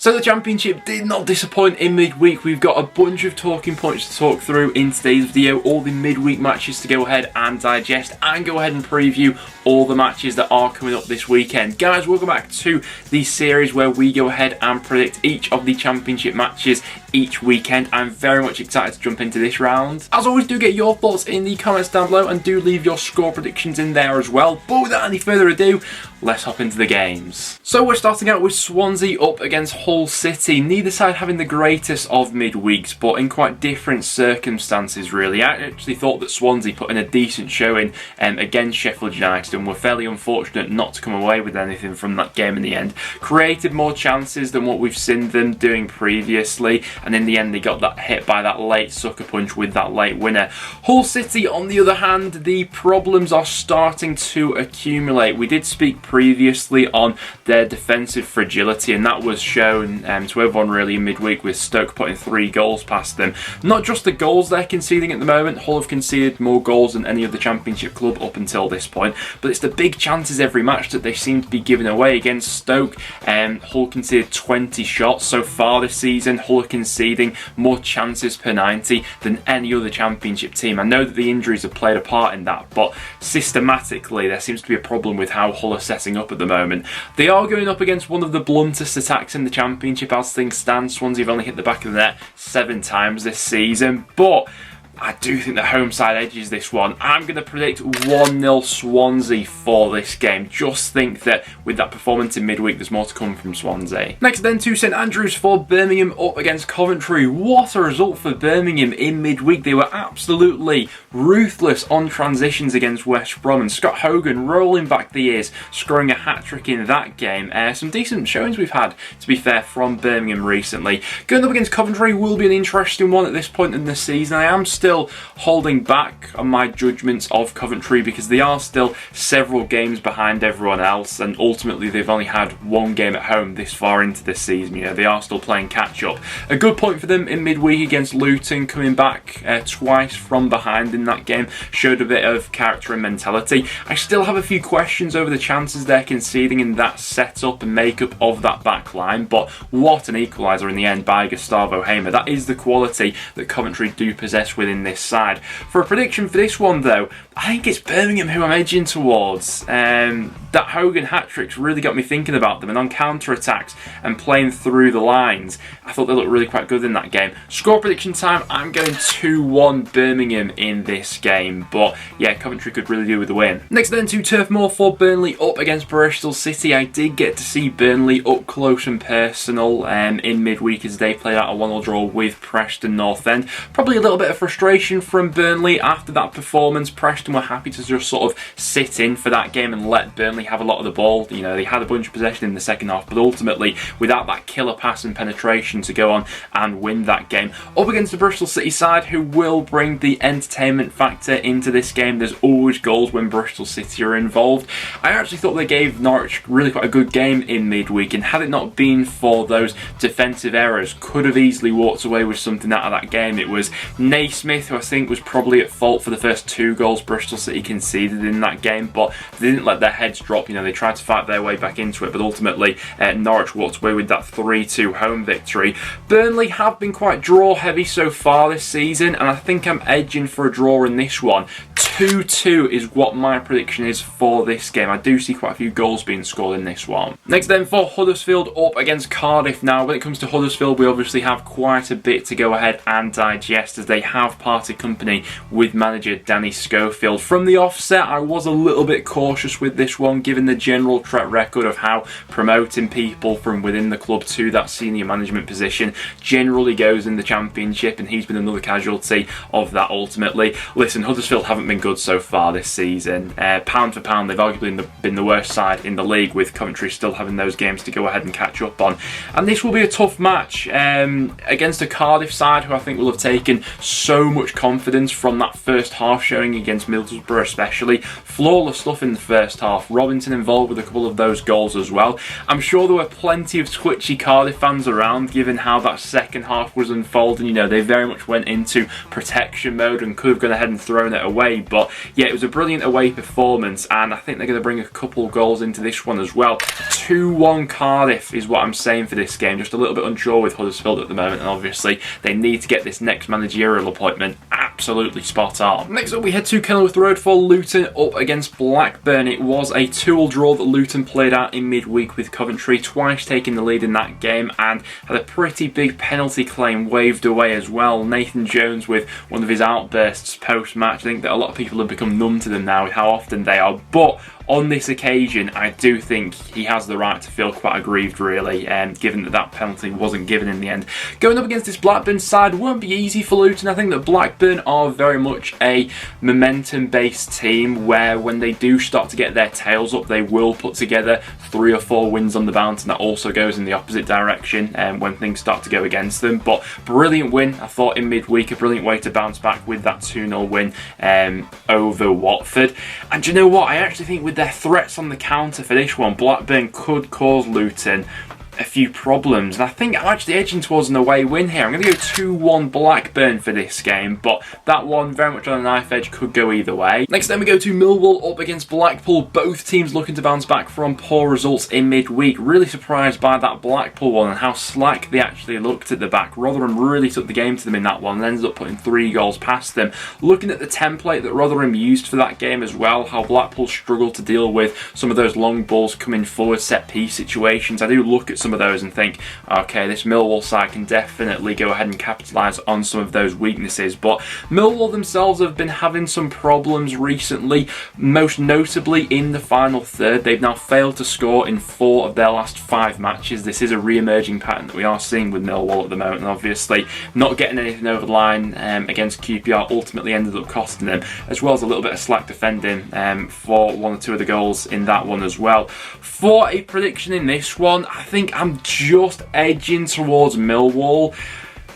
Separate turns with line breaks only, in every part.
So the Championship did not disappoint in midweek. We've got a bunch of talking points to talk through in today's video, all the midweek matches to go ahead and digest, and go ahead and preview all the matches that are coming up this weekend. Guys, welcome back to the series where we go ahead and predict each of the Championship matches each weekend. I'm very much excited to jump into this round. As always, do get your thoughts in the comments down below and do leave your score predictions in there as well. But without any further ado, let's hop into the games. So we're starting out with Swansea up against Hull City. Neither side having the greatest of midweeks, but in quite different circumstances really. I actually thought that Swansea put in a decent showing against Sheffield United and were fairly unfortunate not to come away with anything from that game in the end. Created more chances than what we've seen them doing previously, and in the end they got that hit by that late sucker punch with that late winner. Hull City, on the other hand, the problems are starting to accumulate. We did speak previously on their defensive fragility, and that was shown to everyone really in midweek, with Stoke putting 3 goals past them. Not just the goals they're conceding at the moment. Hull have conceded more goals than any other Championship club up until this point, but it's the big chances every match that they seem to be giving away. Against Stoke, Hull conceded 20 shots so far this season. Hull are conceding more chances per 90 than any other Championship team. I know that the injuries have played a part in that, but systematically there seems to be a problem with how Hull are setting up at the moment. They are going up against one of the bluntest attacks in the Championship as things stand. Swansea have only hit the back of the net 7 times this season, but I do think the home side edges this one. I'm going to predict 1-0 Swansea for this game. Just think that with that performance in midweek, there's more to come from Swansea. Next then to St Andrews for Birmingham up against Coventry. What a result for Birmingham in midweek. They were absolutely ruthless on transitions against West Brom, and Scott Hogan rolling back the years, scoring a hat-trick in that game. Some decent showings we've had, to be fair, from Birmingham recently. Going up against Coventry will be an interesting one at this point in the season. I am still holding back on my judgments of Coventry because they are still several games behind everyone else, and ultimately they've only had 1 game at home this far into this season. You know, they are still playing catch up. A good point for them in midweek against Luton, coming back twice from behind in that game, showed a bit of character and mentality. I still have a few questions over the chances they're conceding in that setup and makeup of that back line, but what an equaliser in the end by Gustavo Hamer. That is the quality that Coventry do possess within this side. For a prediction for this one though, I think it's Birmingham who I'm edging towards. That Hogan hat-trick's really got me thinking about them, and on counter-attacks and playing through the lines, I thought they looked really quite good in that game. Score prediction time, I'm going 2-1 Birmingham in this game, but yeah, Coventry could really do with the win. Next then to Turf Moor for Burnley up against Bristol City. I did get to see Burnley up close and personal in midweek as they played out a 1-1 draw with Preston North End. Probably a little bit of frustration from Burnley after that performance. Preston were happy to just sort of sit in for that game and let Burnley have a lot of the ball. You know, they had a bunch of possession in the second half, but ultimately without that killer pass and penetration to go on and win that game. Up against the Bristol City side, who will bring the entertainment factor into this game. There's always goals when Bristol City are involved. I actually thought they gave Norwich really quite a good game in midweek, and had it not been for those defensive errors, could have easily walked away with something out of that game. It was Naismith who I think was probably at fault for the first 2 goals Bristol City conceded in that game, but they didn't let their heads drop. You know, they tried to fight their way back into it, but ultimately Norwich walked away with that 3-2 home victory. Burnley have been quite draw heavy so far this season, and I think I'm edging for a draw in this one. 2-2 is what my prediction is for this game. I do see quite a few goals being scored in this one. Next then for Huddersfield up against Cardiff. Now, when it comes to Huddersfield, we obviously have quite a bit to go ahead and digest, as they have parted company with manager Danny Schofield. From the offset, I was a little bit cautious with this one, given the general track record of how promoting people from within the club to that senior management position generally goes in the Championship, and he's been another casualty of that ultimately. Listen, Huddersfield haven't been good so far this season. Pound for pound, they've arguably been the worst side in the league, with Coventry still having those games to go ahead and catch up on. And this will be a tough match against a Cardiff side who I think will have taken so much confidence from that first half showing against Middlesbrough especially. Flawless stuff in the first half. Robinson involved with a couple of those goals as well. I'm sure there were plenty of twitchy Cardiff fans around, given how that second half was unfolding. You know, they very much went into protection mode and could have gone ahead and thrown it away, but But yeah, it was a brilliant away performance, and I think they're going to bring a couple goals into this one as well. 2-1 Cardiff is what I'm saying for this game. Just a little bit unsure with Huddersfield at the moment, and obviously they need to get this next managerial appointment absolutely spot on. Next up, we head to Kenilworth Road for Luton up against Blackburn. It was a 2-2 draw that Luton played out in midweek with Coventry, twice taking the lead in that game, and had a pretty big penalty claim waved away as well. Nathan Jones with one of his outbursts post-match. I think that a lot of people have become numb to them now with how often they are, but on this occasion, I do think he has the right to feel quite aggrieved, really, given that that penalty wasn't given in the end. Going up against this Blackburn side won't be easy for Luton. I think that Blackburn are very much a momentum-based team where when they do start to get their tails up, they will put together 3 or 4 wins on the bounce, and that also goes in the opposite direction when things start to go against them. But brilliant win, I thought, in midweek. A brilliant way to bounce back with that 2-0 win over Watford. And do you know what? I actually think with their threats on the counter for this one, Blackburn could cause Luton a few problems, and I think I'm actually edging towards an away win here. I'm going to go 2-1 Blackburn for this game, but that one very much on a knife edge, could go either way. Next then we go to Millwall up against Blackpool. Both teams looking to bounce back from poor results in midweek. Really surprised by that Blackpool one and how slack they actually looked at the back. Rotherham really took the game to them in that one and ended up putting 3 goals past them. Looking at the template that Rotherham used for that game as well, how Blackpool struggled to deal with some of those long balls coming forward, set piece situations. I do look at some of those and think, okay, this Millwall side can definitely go ahead and capitalise on some of those weaknesses. But Millwall themselves have been having some problems recently, most notably in the final third. They've now failed to score in 4 of their last 5 matches. This is a re-emerging pattern that we are seeing with Millwall at the moment, and obviously not getting anything over the line against QPR ultimately ended up costing them, as well as a little bit of slack defending for 1 or 2 of the goals in that one as well. For a prediction in this one, I think I'm just edging towards Millwall.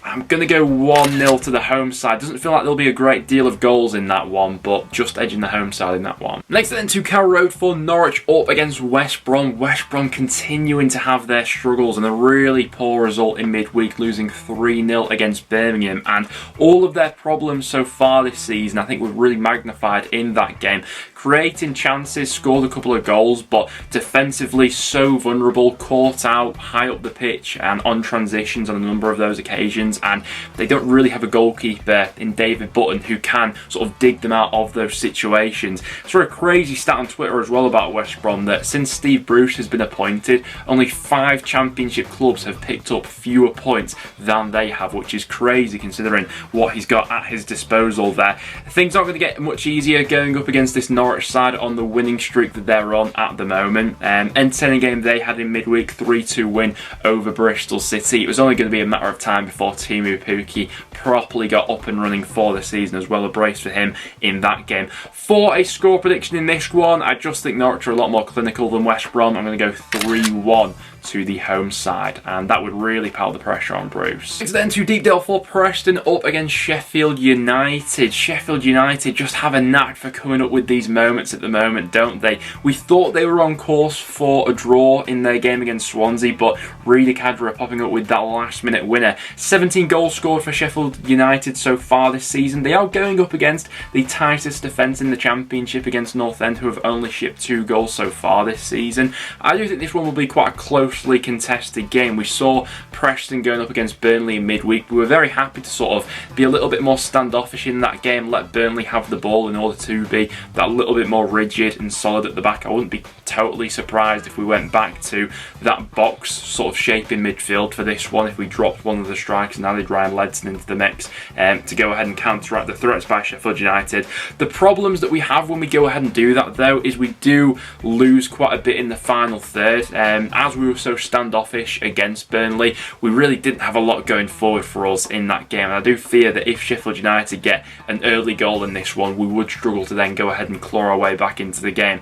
I'm going to go 1-0 to the home side. Doesn't feel like there'll be a great deal of goals in that one, but just edging the home side in that one. Next then to Carrow Road for Norwich up against West Brom. West Brom continuing to have their struggles and a really poor result in midweek, losing 3-0 against Birmingham. And all of their problems so far this season, I think, were really magnified in that game. Creating chances, scored a couple of goals, but defensively so vulnerable, caught out high up the pitch and on transitions on a number of those occasions, and they don't really have a goalkeeper in David Button who can sort of dig them out of those situations. I saw a crazy stat on Twitter as well about West Brom that since Steve Bruce has been appointed, only 5 championship clubs have picked up fewer points than they have, which is crazy considering what he's got at his disposal there. Things aren't going to get much easier going up against this Norwich side on the winning streak that they're on at the moment. Entertaining game they had in midweek, 3-2 win over Bristol City. It was only going to be a matter of time before Timu Pukki properly got up and running for the season as well. A brace for him in that game. For a score prediction in this one, I just think Norwich are a lot more clinical than West Brom. I'm going to go 3-1 to the home side, and that would really pile the pressure on Bruce. Next then to Deepdale for Preston up against Sheffield United. Sheffield United just have a knack for coming up with these moments at the moment, don't they? We thought they were on course for a draw in their game against Swansea, but Reedy Cadra popping up with that last minute winner. 17 goals scored for Sheffield United so far this season. They are going up against the tightest defence in the Championship against North End, who have only shipped 2 goals so far this season. I do think this one will be quite a closely contested game. We saw Preston going up against Burnley in midweek. We were very happy to sort of be a little bit more standoffish in that game, let Burnley have the ball in order to be that little bit more rigid and solid at the back. I wouldn't be totally surprised if we went back to that box sort of shape in midfield for this one, if we dropped one of the strikers and added Ryan Ledson into the mix to go ahead and counteract the threats by Sheffield United. The problems that we have when we go ahead and do that, though, is we do lose quite a bit in the final third. As we were so standoffish against Burnley, we really didn't have a lot going forward for us in that game, and I do fear that if Sheffield United get an early goal in this one, we would struggle to then go ahead and claw our way back into the game.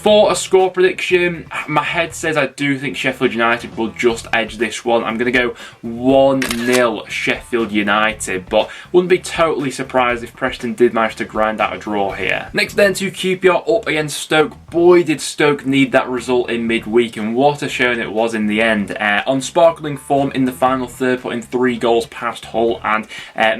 For a score prediction, my head says I do think Sheffield United will just edge this one. I'm going to go 1-0 Sheffield United, but wouldn't be totally surprised if Preston did manage to grind out a draw here. Next then to QPR up against Stoke. Boy, did Stoke need that result in midweek, and what a showing it was in the end. On sparkling form in the final third, putting 3 goals past Hull, and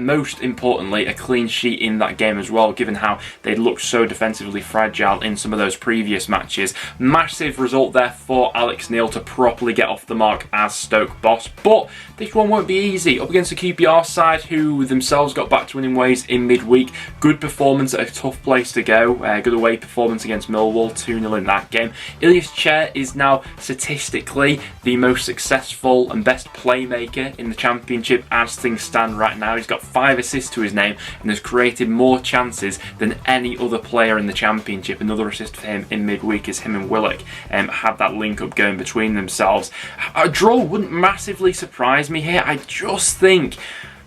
most importantly, a clean sheet in that game as well, given how they looked so defensively fragile in some of those previous matches. Massive result there for Alex Neil to properly get off the mark as Stoke boss, but this one won't be easy. Up against the QPR side, who themselves got back to winning ways in midweek. Good performance at a tough place to go. Good away performance against Millwall, 2-0 in that game. Ilias Chair is now statistically the most successful and best playmaker in the Championship as things stand right now. He's got 5 assists to his name and has created more chances than any other player in the Championship. Another assist for him in midweek as him and Willock had that link up going between themselves. A draw wouldn't massively surprise me here. I just think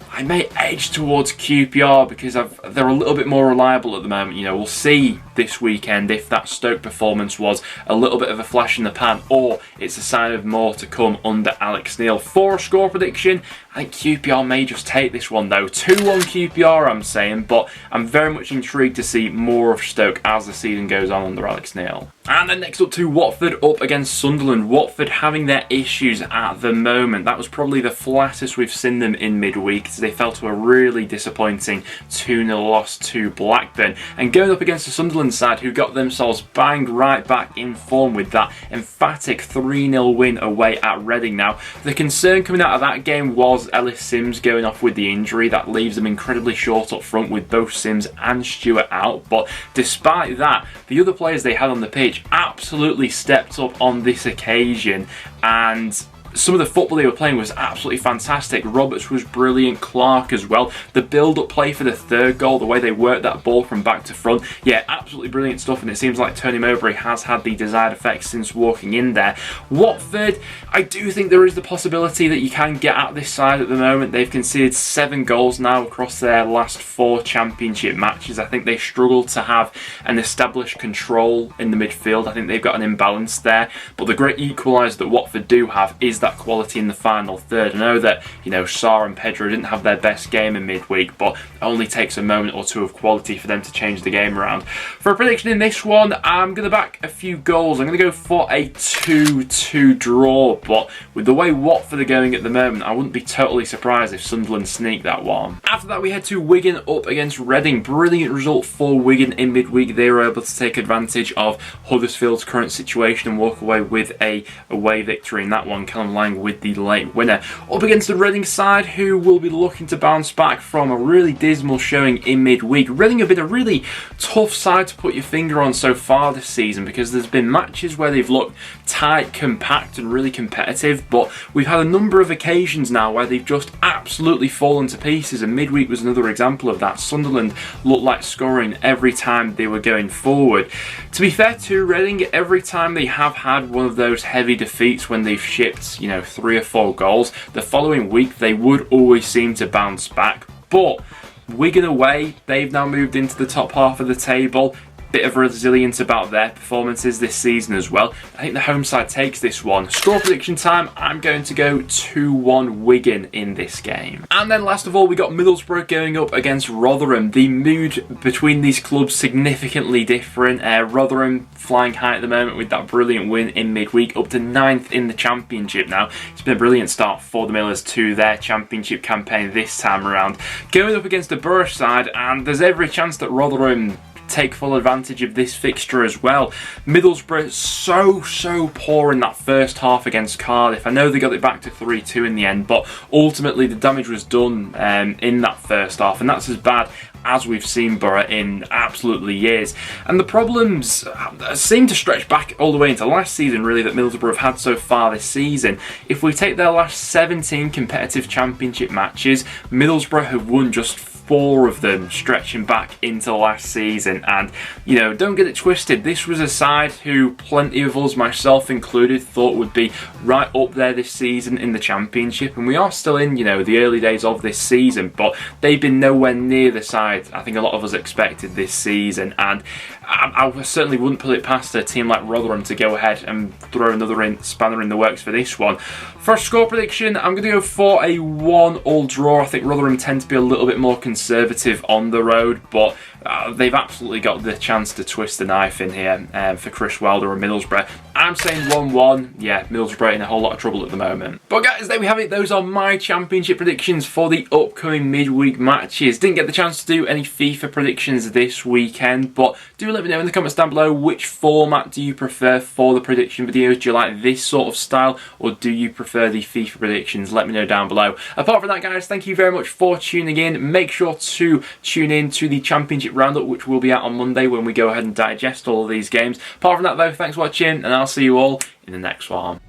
I may edge towards QPR because they're a little bit more reliable at the moment. You know, we'll see this weekend if that Stoke performance was a little bit of a flash in the pan or it's a sign of more to come under Alex Neil. For a score prediction, I think QPR may just take this one though. 2-1 QPR I'm saying, but I'm very much intrigued to see more of Stoke as the season goes on under Alex Neil. And then next up to Watford up against Sunderland. Watford having their issues at the moment. That was probably the flattest we've seen them in midweek, as they fell to a really disappointing 2-0 loss to Blackburn. And going up against the Sunderland side, who got themselves banged right back in form with that emphatic 3-0 win away at Reading. Now, the concern coming out of that game was Ellis Sims going off with the injury. That leaves them incredibly short up front with both Sims and Stewart out. But despite that, the other players they had on the pitch absolutely stepped up on this occasion, and some of the football they were playing was absolutely fantastic. Roberts was brilliant, Clark as well. The build-up play for the third goal, the way they worked that ball from back to front, yeah, absolutely brilliant stuff, and it seems like Tony Mowbray has had the desired effect since walking in there. Watford, I do think there is the possibility that you can get at this side at the moment. They've conceded 7 goals now across their last 4 Championship matches. I think they struggle to have an established control in the midfield. I think they've got an imbalance there, but the great equaliser that Watford do have is that quality in the final third. I know that, you know, Sarr and Pedro didn't have their best game in midweek, but it only takes a moment or two of quality for them to change the game around. For a prediction in this one, I'm going to back a few goals. I'm going to go for a 2-2 draw, but with the way Watford are going at the moment, I wouldn't be totally surprised if Sunderland sneak that one. After that, we head to Wigan up against Reading. Brilliant result for Wigan in midweek. They were able to take advantage of Huddersfield's current situation and walk away with a away victory in that one. Callum Lang with the late winner. Up against the Reading side, who will be looking to bounce back from a really dismal showing in midweek. Reading have been a really tough side to put your finger on so far this season, because there's been matches where they've looked tight, compact and really competitive, but we've had a number of occasions now where they've just absolutely fallen to pieces, and midweek was another example of that. Sunderland looked like scoring every time they were going forward. To be fair to Reading, every time they have had one of those heavy defeats when they've shipped, you know, 3 or 4 goals, the following week they would always seem to bounce back. But Wigan away, they've now moved into the top half of the table. Bit of resilience about their performances this season as well. I think the home side takes this one. Score prediction time, I'm going to go 2-1 Wigan in this game. And then last of all, we got Middlesbrough going up against Rotherham. The mood between these clubs significantly different. Rotherham flying high at the moment with that brilliant win in midweek, up to 9th in the Championship now. It's been a brilliant start for the Millers to their Championship campaign this time around. Going up against the Borough side, and there's every chance that Rotherham take full advantage of this fixture as well. Middlesbrough so poor in that first half against Cardiff. I know they got it back to 3-2 in the end, but ultimately the damage was done in that first half, and that's as bad as we've seen Borough in absolutely years. And the problems seem to stretch back all the way into last season, really, that Middlesbrough have had so far this season. If we take their last 17 competitive Championship matches, Middlesbrough have won just 4 of them, stretching back into last season. And, you know, don't get it twisted, this was a side who plenty of us, myself included, thought would be right up there this season in the Championship, and we are still in, you know, the early days of this season, but they've been nowhere near the side I think a lot of us expected this season. And I certainly wouldn't put it past a team like Rotherham to go ahead and throw another spanner in the works for this one. For a score prediction, I'm going to go for a 1-1 draw. I think Rotherham tend to be a little bit more conservative on the road, but they've absolutely got the chance to twist the knife in here for Chris Wilder or Middlesbrough. I'm saying 1-1. Yeah, Middlesbrough in a whole lot of trouble at the moment. But guys, there we have it. Those are my championship predictions for the upcoming midweek matches. Didn't get the chance to do any FIFA predictions this weekend, but do let me know in the comments down below which format do you prefer for the prediction videos. Do you like this sort of style, or do you prefer the FIFA predictions? Let me know down below. Apart from that, guys, thank you very much for tuning in. Make sure to tune in to the championship roundup, which will be out on Monday when we go ahead and digest all of these games. Apart from that though, thanks for watching, and I'll see you all in the next one.